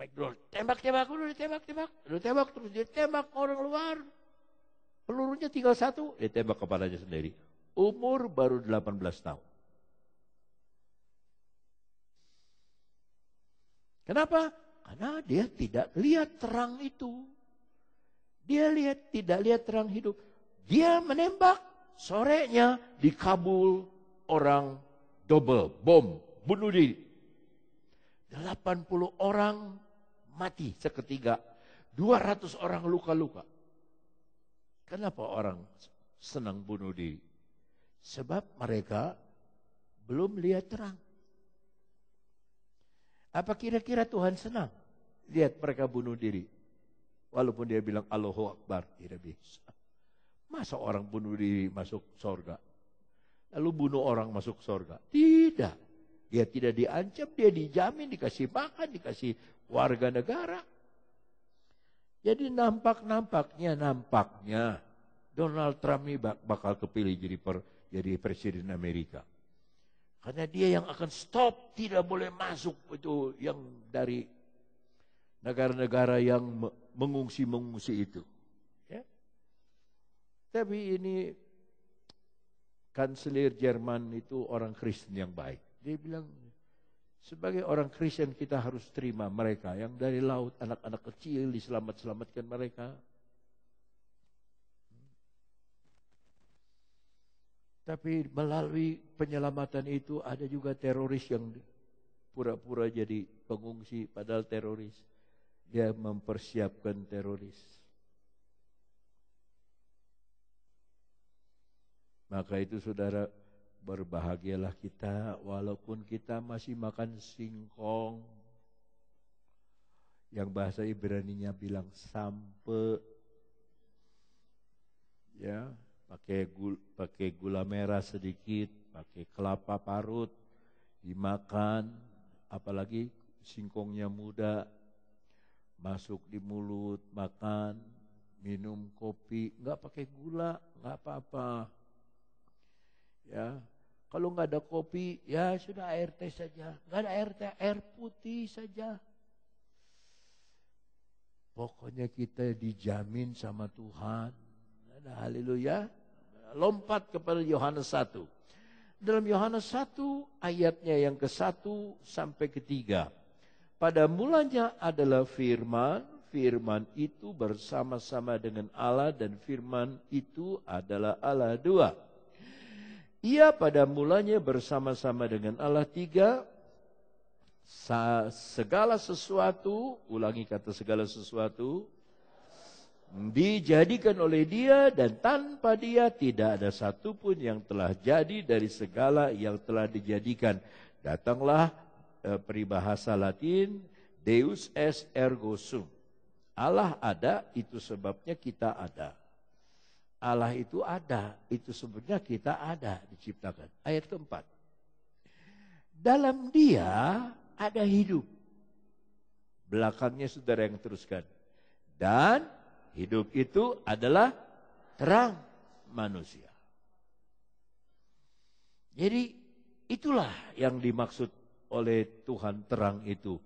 McDonald, tembak, udah ditembak, terus dia tembak orang luar. Pelurunya tinggal satu, dia tembak kepalanya sendiri. Umur baru 18 tahun. Kenapa? Karena dia tidak lihat terang itu. Dia tidak lihat terang hidup. Dia menembak, sorenya di Kabul orang double, bom, bunuh diri. 80 orang mati seketika. 200 orang luka-luka. Kenapa orang senang bunuh diri? Sebab mereka belum lihat terang. Apa kira-kira Tuhan senang lihat mereka bunuh diri? Walaupun dia bilang Allahu Akbar, tidak bisa. Masa orang bunuh diri masuk surga? Lalu bunuh orang masuk surga? Tidak. Dia tidak diancam, dia dijamin, dikasih makan, dikasih warga negara. Jadi nampaknya Donald Trump ini bakal kepilih jadi presiden Amerika. Karena dia yang akan stop, tidak boleh masuk itu yang dari negara-negara yang mengungsi itu. Ya. Tapi ini kanselir Jerman itu orang Kristen yang baik. Dia bilang, sebagai orang Kristen kita harus terima mereka yang dari laut, anak-anak kecil diselamatkan mereka. Tapi melalui penyelamatan itu ada juga teroris yang pura-pura jadi pengungsi padahal teroris. Dia mempersiapkan teroris. Maka itu saudara, berbahagialah kita walaupun kita masih makan singkong. Yang bahasa Ibraninya bilang sampe. Ya. Pakai gula merah sedikit, pakai kelapa parut, dimakan, apalagi singkongnya muda, masuk di mulut, makan, minum kopi, nggak pakai gula, nggak apa-apa. Ya, kalau nggak ada kopi, ya sudah air teh saja, nggak ada air teh, air putih saja. Pokoknya kita dijamin sama Tuhan. Haleluya. Lompat kepada Yohanes 1. Dalam Yohanes 1 ayatnya yang ke-1 sampai ke-3. Pada mulanya adalah firman, firman itu bersama-sama dengan Allah dan firman itu adalah Allah 2. Ia pada mulanya bersama-sama dengan Allah 3. Segala sesuatu, ulangi kata segala sesuatu, dijadikan oleh Dia dan tanpa Dia tidak ada satupun yang telah jadi dari segala yang telah dijadikan. Datanglah peribahasa Latin, Deus est ergo sum. Allah ada, itu sebabnya kita ada. Allah itu ada, itu sebabnya kita ada, diciptakan. Ayat keempat. Dalam Dia ada hidup. Belakangnya saudara yang teruskan. Dan hidup itu adalah terang manusia. Jadi itulah yang dimaksud oleh Tuhan terang itu.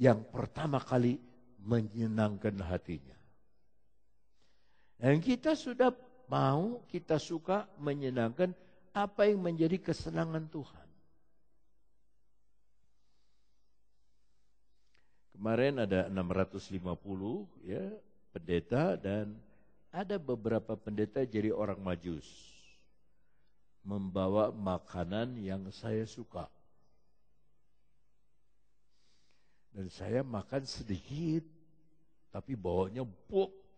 Yang pertama kali menyenangkan hatinya. Dan kita sudah mau, kita suka menyenangkan apa yang menjadi kesenangan Tuhan. Kemarin ada 650 ya. Pendeta dan ada beberapa pendeta jadi orang Majus. Membawa makanan yang saya suka. Dan saya makan sedikit. Tapi bawanya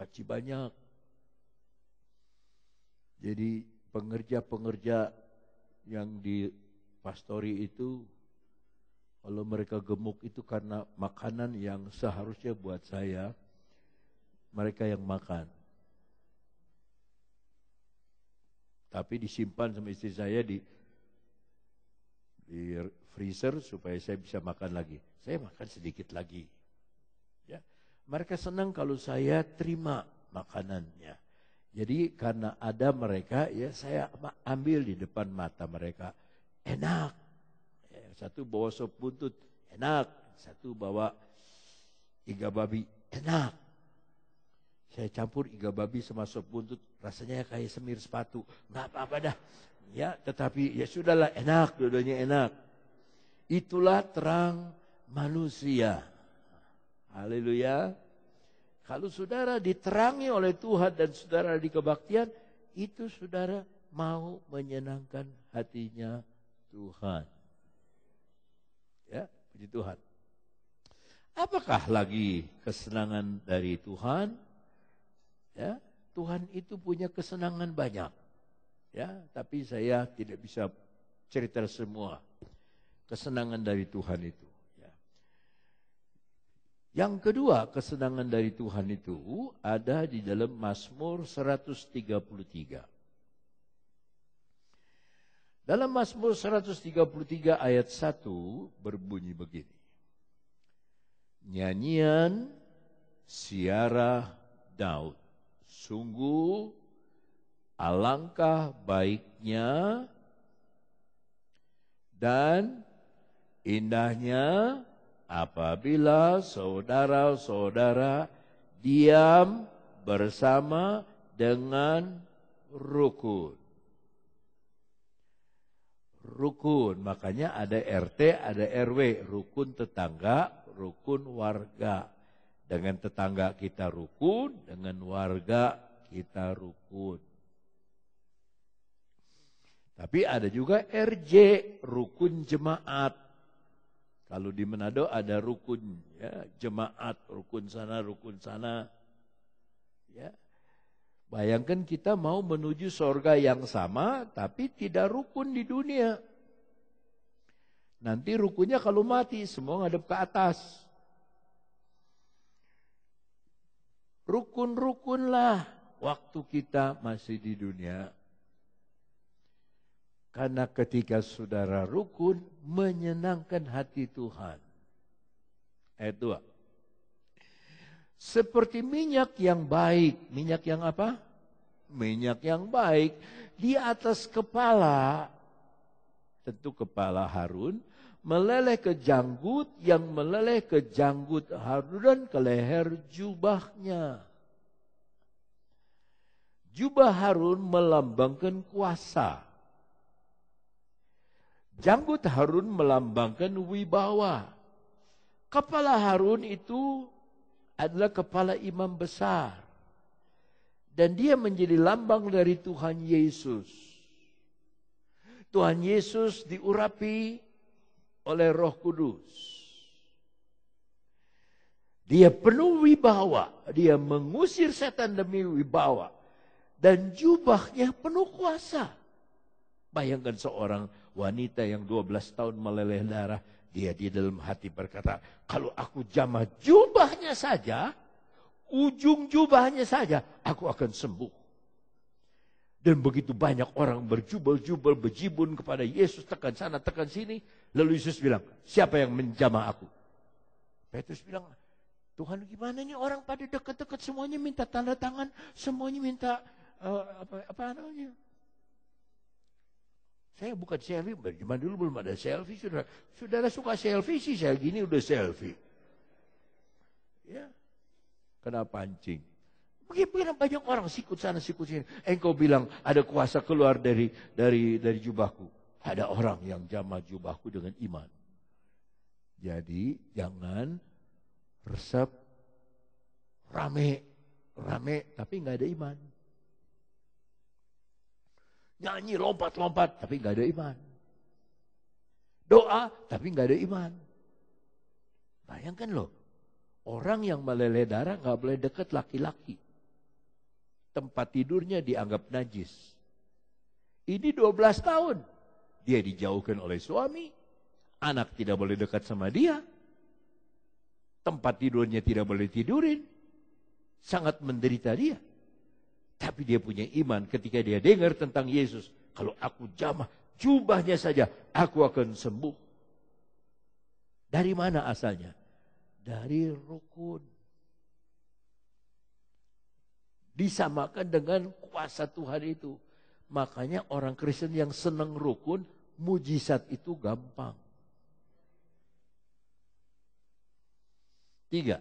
paci banyak. Jadi pengerja-pengerja yang di pastori itu. Kalau mereka gemuk itu karena makanan yang seharusnya buat saya. Mereka yang makan. Tapi disimpan sama istri saya di freezer supaya saya bisa makan lagi. Saya makan sedikit lagi. Ya. Mereka senang kalau saya terima makanannya. Jadi karena ada mereka, ya saya ambil di depan mata mereka. Enak. Ya, satu bawa sop buntut, enak. Satu bawa iga babi, enak. Saya campur iga babi sama sop buntut, rasanya kayak semir sepatu. Nggak apa-apa dah. Ya, tetapi ya sudahlah, enak, dua-duanya enak. Itulah terang manusia. Haleluya. Kalau saudara diterangi oleh Tuhan dan saudara di kebaktian, itu saudara mau menyenangkan hatinya Tuhan. Ya, puji Tuhan. Apakah lagi kesenangan dari Tuhan? Ya, Tuhan itu punya kesenangan banyak. Ya, tapi saya tidak bisa cerita semua kesenangan dari Tuhan itu. Ya. Yang kedua, kesenangan dari Tuhan itu ada di dalam Mazmur 133. Dalam Mazmur 133 ayat 1 berbunyi begini. Nyanyian siarah Daud. Sungguh alangkah baiknya dan indahnya apabila saudara-saudara diam bersama dengan rukun. Rukun, makanya ada RT, ada RW, rukun tetangga, rukun warga. Dengan tetangga kita rukun, dengan warga kita rukun. Tapi ada juga RJ, rukun jemaat. Kalau di Manado ada rukun ya, jemaat, rukun sana. Ya. Bayangkan kita mau menuju surga yang sama, tapi tidak rukun di dunia. Nanti rukunnya kalau mati, semua ngadep ke atas. Rukun-rukunlah waktu kita masih di dunia. Karena ketika saudara rukun, menyenangkan hati Tuhan. Ayat 2. Seperti minyak yang baik. Minyak yang apa? Minyak yang baik. Di atas kepala, tentu kepala Harun, meleleh ke janggut, yang meleleh ke janggut Harun dan ke leher jubahnya. Jubah Harun melambangkan kuasa. Janggut Harun melambangkan wibawa. Kepala Harun itu adalah kepala imam besar. Dan dia menjadi lambang dari Tuhan Yesus. Tuhan Yesus diurapi oleh Roh Kudus. Dia penuh wibawa. Dia mengusir setan demi wibawa. Dan jubahnya penuh kuasa. Bayangkan seorang wanita yang 12 tahun meleleh darah. Dia di dalam hati berkata, kalau aku jamah jubahnya saja, ujung jubahnya saja, aku akan sembuh. Dan begitu banyak orang berjubel-jubel, berjibun kepada Yesus, tekan sana, tekan sini. Lalu Yesus bilang, siapa yang menjamah aku? Petrus bilang, Tuhan gimana nih orang pada dekat-dekat, semuanya minta tanda tangan, semuanya minta apa namanya? Saya bukan selfie, zaman dulu belum ada selfie. Saudara suka selfie sih, saya gini udah selfie. Ya, kena pancing. Bagaimana banyak orang sikut sana, sikut sini. Engkau bilang ada kuasa keluar dari jubahku. Ada orang yang jamah jubahku dengan iman. Jadi jangan resep rame tapi nggak ada iman. Nyanyi lompat-lompat tapi nggak ada iman. Doa tapi nggak ada iman. Bayangkan loh, orang yang meleleh darah nggak boleh dekat laki-laki. Tempat tidurnya dianggap najis. Ini 12 tahun. Dia dijauhkan oleh suami. Anak tidak boleh dekat sama dia. Tempat tidurnya tidak boleh tidurin. Sangat menderita dia. Tapi dia punya iman ketika dia dengar tentang Yesus. Kalau aku jamah jubahnya saja, aku akan sembuh. Dari mana asalnya? Dari rukun. Disamakan dengan kuasa Tuhan itu. Makanya orang Kristen yang senang rukun, mujizat itu gampang. 3.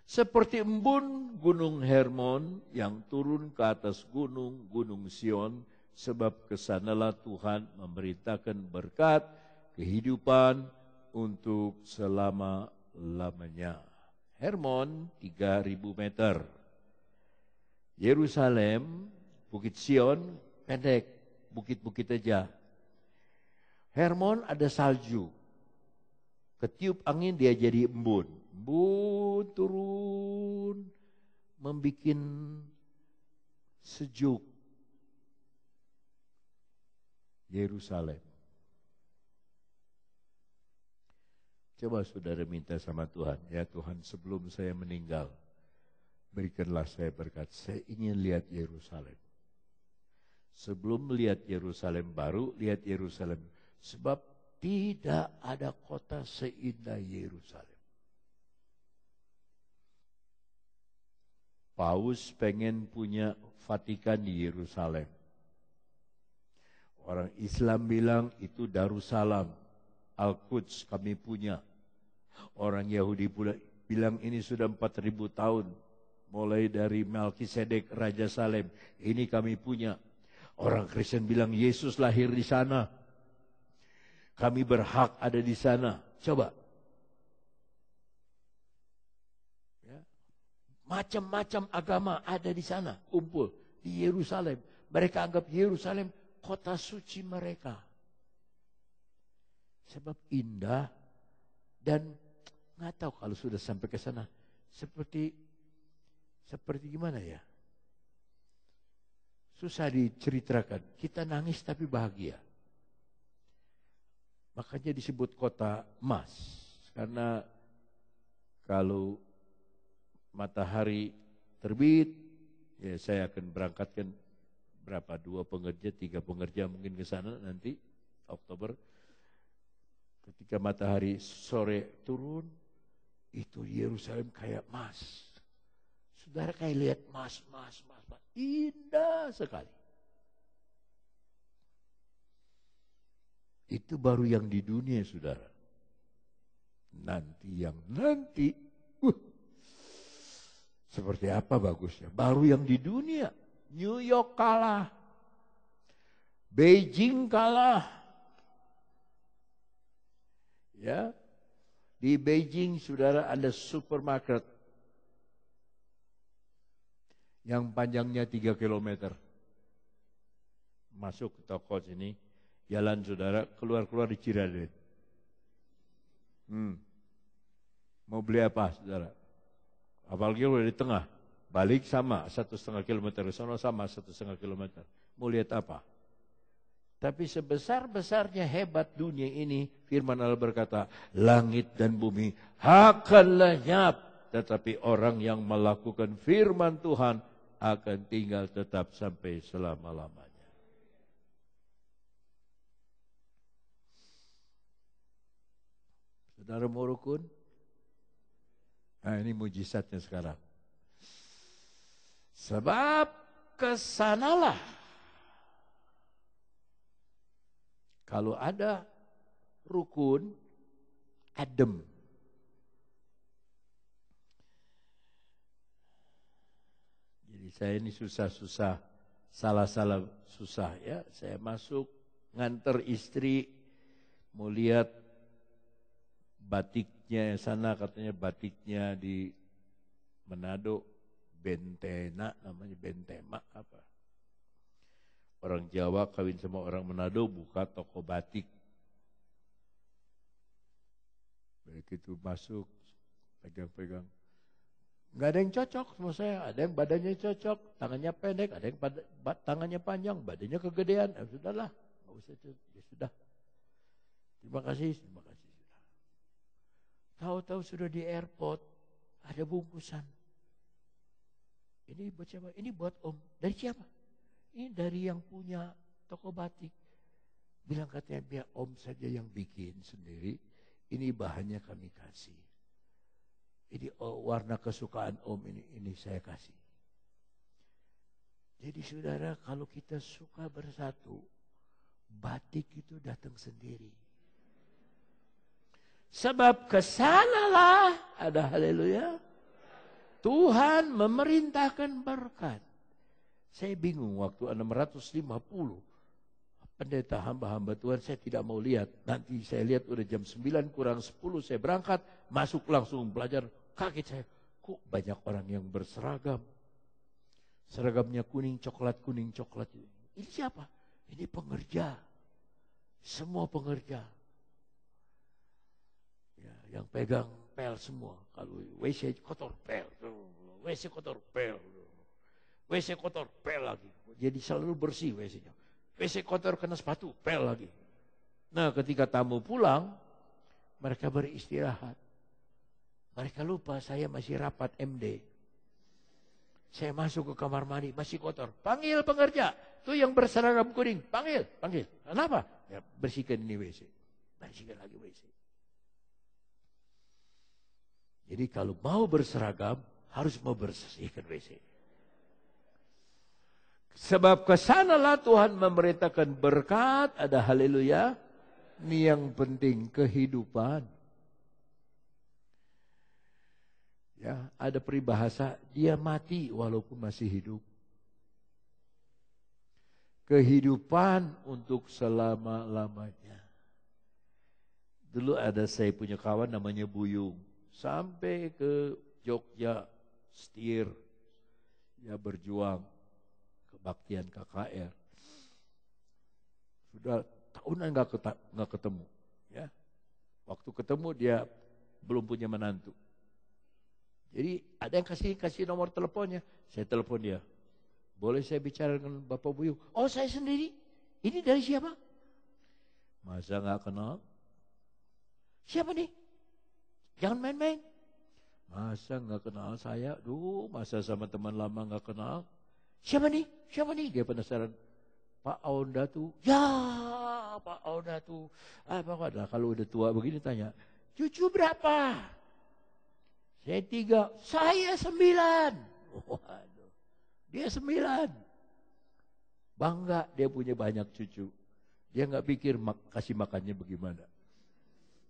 Seperti embun gunung Hermon yang turun ke atas gunung Sion, sebab kesanalah Tuhan memerintahkan berkat kehidupan untuk selama-lamanya. Hermon 3.000 meter. Yerusalem, Bukit Sion pendek, bukit-bukit aja. Hermon ada salju. Ketiup angin dia jadi embun. Embun turun, membikin sejuk Yerusalem. Coba saudara minta sama Tuhan, ya Tuhan, sebelum saya meninggal, berikanlah saya berkat. Saya ingin lihat Yerusalem. Sebelum melihat Yerusalem baru, lihat Yerusalem. Sebab tidak ada kota seindah Yerusalem. Paus pengen punya Vatikan di Yerusalem. Orang Islam bilang itu Darussalam, Al-Quds kami punya. Orang Yahudi pula bilang ini sudah 4.000 tahun. Mulai dari Melkisedek, Raja Salem, ini kami punya. Orang Kristen bilang Yesus lahir di sana. Kami berhak ada di sana. Coba. Ya. Macam-macam agama ada di sana. Kumpul di Yerusalem. Mereka anggap Yerusalem kota suci mereka. Sebab indah dan nggak tahu kalau sudah sampai ke sana. Seperti gimana ya? Susah diceritakan. Kita nangis tapi bahagia. Makanya disebut kota emas. Karena kalau matahari terbit, ya saya akan berangkatkan berapa? 2 pengerja, 3 pengerja mungkin ke sana nanti Oktober. Ketika matahari sore turun, itu Yerusalem kayak emas. Saudara kayak lihat emas. Indah sekali. Itu baru yang di dunia, saudara. Nanti. Seperti apa bagusnya? Baru yang di dunia. New York kalah. Beijing kalah. Ya. Di Beijing, saudara, ada supermarket yang panjangnya 3 kilometer. Masuk ke toko sini. Jalan saudara, keluar di Ciradet. Mau beli apa saudara? Apalagi udah di tengah. Balik sama 1,5 kilometer. Sono sama 1,5 kilometer. Mau lihat apa? Tapi sebesar-besarnya hebat dunia ini, firman Allah berkata, langit dan bumi akan lenyap. Tetapi orang yang melakukan firman Tuhan akan tinggal tetap sampai selama-lamanya. Saudara mau rukun? Nah ini mujizatnya sekarang. Sebab kesanalah. Kalau ada rukun, adem. Jadi saya ini susah-susah, salah-salah susah ya. Saya masuk, nganter istri, mau lihat batiknya sana, katanya batiknya di Manado, Bentena namanya, Bentema apa. Orang Jawa kawin sama orang Manado buka toko batik. Begitu masuk, pegang-pegang. Nggak ada yang cocok sama saya, ada yang badannya cocok, tangannya pendek, ada yang tangannya panjang, badannya kegedean. Sudahlah, nggak usah, ya sudah. Terima kasih. Tahu-tahu sudah di airport, ada bungkusan. Ini buat siapa? Ini buat Om. Dari siapa? Ini dari yang punya toko batik. Bilang katanya biar Om saja yang bikin sendiri. Ini bahannya kami kasih. Ini warna kesukaan Om ini saya kasih. Jadi saudara, kalau kita suka bersatu, batik itu datang sendiri. Sebab kesanalah, ada haleluya. Tuhan memerintahkan berkat. Saya bingung waktu 650 pendeta hamba-hamba Tuhan, saya tidak mau lihat. Nanti saya lihat udah jam 9 kurang 10 saya berangkat, masuk langsung belajar. Kaget saya, kok banyak orang yang berseragam. Seragamnya kuning coklat. Ini siapa? Ini pengerja. Semua pengerja. Ya, yang pegang pel semua. Kalau WC kotor pel. WC kotor pel. WC kotor pel lagi. Jadi selalu bersih WC-nya. WC kotor kena sepatu, pel lagi. Nah, ketika tamu pulang, mereka beristirahat. Mereka lupa saya masih rapat MD. Saya masuk ke kamar mandi, masih kotor. Panggil pengerja. Tuh yang berseragam kuning, panggil. Kenapa? Ya, bersihkan ini WC. Bersihkan lagi WC. Jadi kalau mau berseragam, harus mau bersihkan WC. Sebab kesanalah Tuhan memerintahkan berkat, ada haleluya. Ini yang penting, kehidupan. Ya, ada peribahasa, dia mati walaupun masih hidup. Kehidupan untuk selama-lamanya. Dulu ada saya punya kawan namanya Buyung. Sampai ke Jogja, setir. Ya berjuang. Kebaktian KKR. Sudah tahunan nggak ketemu. Ya. Waktu ketemu dia belum punya menantu. Jadi ada yang kasih nomor teleponnya. Saya telepon dia. Boleh saya bicara dengan Bapak Buyung? Oh, saya sendiri. Ini dari siapa? Masa nggak kenal? Siapa nih? Jangan main-main. Masa nggak kenal saya? Duh, masa sama teman lama nggak kenal? Siapa nih? Dia penasaran. Pak Aundatu. Ya, Pak Aundatu. Nah, kalau udah tua begini tanya, cucu berapa? Saya 3. Saya 9. Waduh. Dia 9. Bangga dia punya banyak cucu. Dia nggak pikir kasih makannya bagaimana.